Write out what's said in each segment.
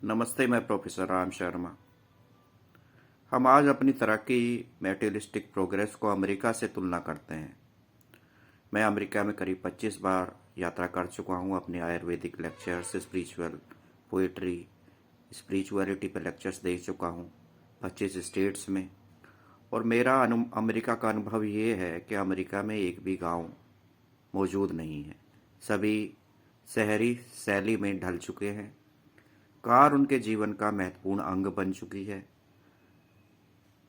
नमस्ते, मैं प्रोफेसर राम शर्मा। हम आज अपनी तरक्की मेटेरियलिस्टिक प्रोग्रेस को अमेरिका से तुलना करते हैं। मैं अमेरिका में करीब 25 बार यात्रा कर चुका हूँ। अपने Ayurvedic lectures, spiritual poetry, spirituality पर लेक्चर्स दे चुका हूँ 25 स्टेट्स में। और मेरा अमेरिका का अनुभव ये है कि अमेरिका में एक भी गांव मौजूद नहीं है। सभी शहरी शैली में ढल चुके हैं। कार उनके जीवन का महत्वपूर्ण अंग बन चुकी है।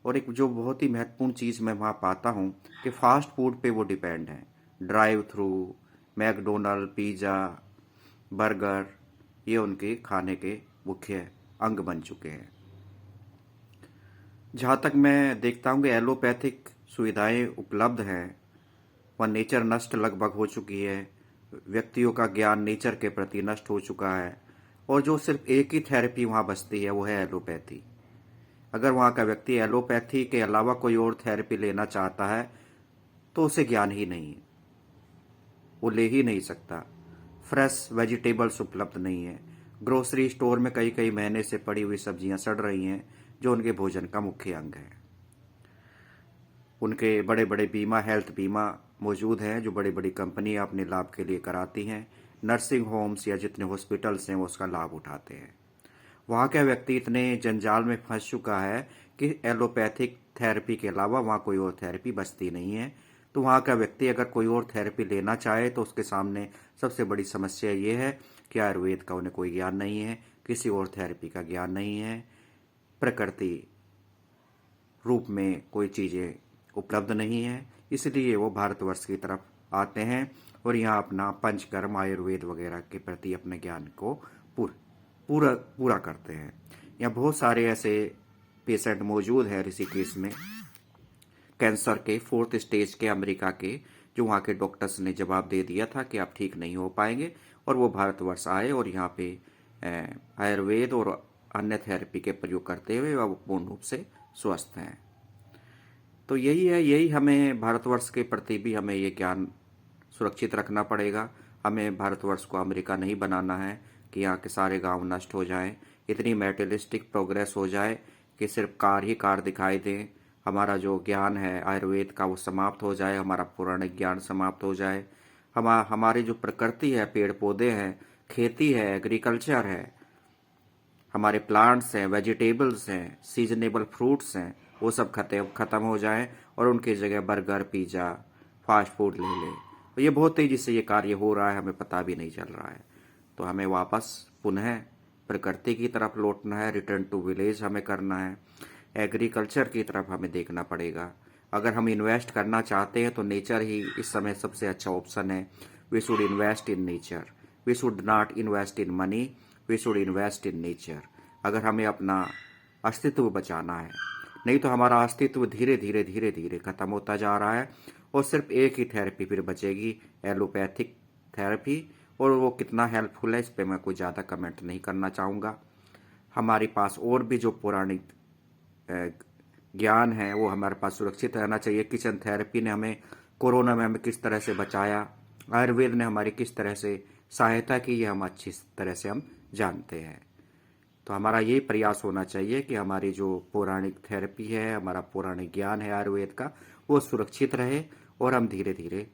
और एक जो बहुत ही महत्वपूर्ण चीज़ मैं वहाँ पाता हूँ कि फास्ट फूड पे वो डिपेंड है। Drive through, McDonald, pizza, burger, ये उनके खाने के मुख्य अंग बन चुके हैं। जहाँ तक मैं देखता हूँ कि एलोपैथिक सुविधाएं उपलब्ध हैं, वह नेचर नष्ट लगभग हो चुकी है। व्यक्तियों का ज्ञान नेचर के प्रति नष्ट हो चुका है। और जो सिर्फ एक ही थेरेपी वहाँ बचती है वो है एलोपैथी। अगर वहाँ का व्यक्ति एलोपैथी के अलावा कोई और थेरेपी लेना चाहता है तो उसे ज्ञान ही नहीं है, वो ले ही नहीं सकता। फ्रेश वेजिटेबल्स उपलब्ध नहीं है। ग्रोसरी स्टोर में कई कई महीने से पड़ी हुई सब्जियां सड़ रही हैं, जो उनके भोजन का मुख्य अंग है। उनके बड़े बड़े बीमा, हेल्थ बीमा मौजूद हैं, जो बड़ी बड़ी कंपनियां अपने लाभ के लिए कराती हैं। नर्सिंग होम्स या जितने हॉस्पिटल्स हैं वो उसका लाभ उठाते हैं। वहाँ का व्यक्ति इतने जंजाल में फंस चुका है कि एलोपैथिक थेरेपी के अलावा वहाँ कोई और थेरेपी बचती नहीं है। तो वहाँ का व्यक्ति अगर कोई और थेरेपी लेना चाहे तो उसके सामने सबसे बड़ी समस्या ये है कि आयुर्वेद का उन्हें कोई ज्ञान नहीं है, किसी और थेरेपी का ज्ञान नहीं है, प्रकृति रूप में कोई चीज़ें उपलब्ध नहीं है। इसलिए वो भारतवर्ष की तरफ आते हैं और यहाँ अपना पंचकर्म, आयुर्वेद वगैरह के प्रति अपने ज्ञान को पूरा पूरा करते हैं। यहाँ बहुत सारे ऐसे पेशेंट मौजूद हैं ऋषिकेश में, कैंसर के 4th स्टेज के, अमेरिका के, जो वहाँ के डॉक्टर्स ने जवाब दे दिया था कि आप ठीक नहीं हो पाएंगे। और वो भारतवर्ष आए और यहाँ पे आयुर्वेद और अन्य थेरेपी के प्रयोग करते हुए वो पूर्ण रूप से स्वस्थ हैं। तो यही है, यही हमें भारतवर्ष के प्रति भी हमें ये ज्ञान सुरक्षित रखना पड़ेगा। हमें भारतवर्ष को अमेरिका नहीं बनाना है कि यहाँ के सारे गांव नष्ट हो जाएं, इतनी मेटेरियलिस्टिक प्रोग्रेस हो जाए कि सिर्फ कार ही कार दिखाई दें। हमारा जो ज्ञान है आयुर्वेद का वो समाप्त हो जाए, हमारा पौराणिक ज्ञान समाप्त हो जाए। हमारी जो प्रकृति है, पेड़ पौधे हैं, खेती है, एग्रीकल्चर है, हमारे प्लांट्स हैं, वेजिटेबल्स हैं, सीजनेबल फ्रूट्स हैं, वो सब खत्म हो जाएं और उनकी जगह बर्गर, पिज़्ज़ा, फास्ट फूड ले लें। तो ये बहुत तेज़ी से ये कार्य हो रहा है, हमें पता भी नहीं चल रहा है। तो हमें वापस पुनः प्रकृति की तरफ लौटना है, रिटर्न टू विलेज हमें करना है। एग्रीकल्चर की तरफ हमें देखना पड़ेगा। अगर हम इन्वेस्ट करना चाहते हैं तो नेचर ही इस समय सबसे अच्छा ऑप्शन है। We should invest in nature, we should not invest in money, we should invest in nature. अगर हमें अपना अस्तित्व बचाना है, नहीं तो हमारा अस्तित्व धीरे धीरे धीरे धीरे खत्म होता जा रहा है। और सिर्फ एक ही थेरेपी फिर बचेगी, एलोपैथिक थेरेपी। और वो कितना हेल्पफुल है इस पर मैं कोई ज़्यादा कमेंट नहीं करना चाहूँगा। हमारे पास और भी जो पौराणिक ज्ञान है वो हमारे पास सुरक्षित रहना चाहिए। किचन थेरेपी ने हमें कोरोना में हमें किस तरह से बचाया, आयुर्वेद ने हमारी किस तरह से सहायता की, ये हम अच्छी तरह से हम जानते हैं। तो हमारा यही प्रयास होना चाहिए कि हमारी जो पौराणिक थेरेपी है, हमारा पौराणिक ज्ञान है आयुर्वेद का, वो सुरक्षित रहे और हम धीरे धीरे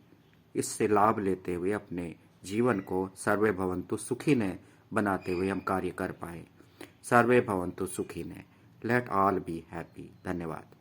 इससे लाभ लेते हुए अपने जीवन को सर्वे भवन्तु सुखिनः बनाते हुए हम कार्य कर पाए। सर्वे भवन्तु सुखिनः। Let all be happy. धन्यवाद।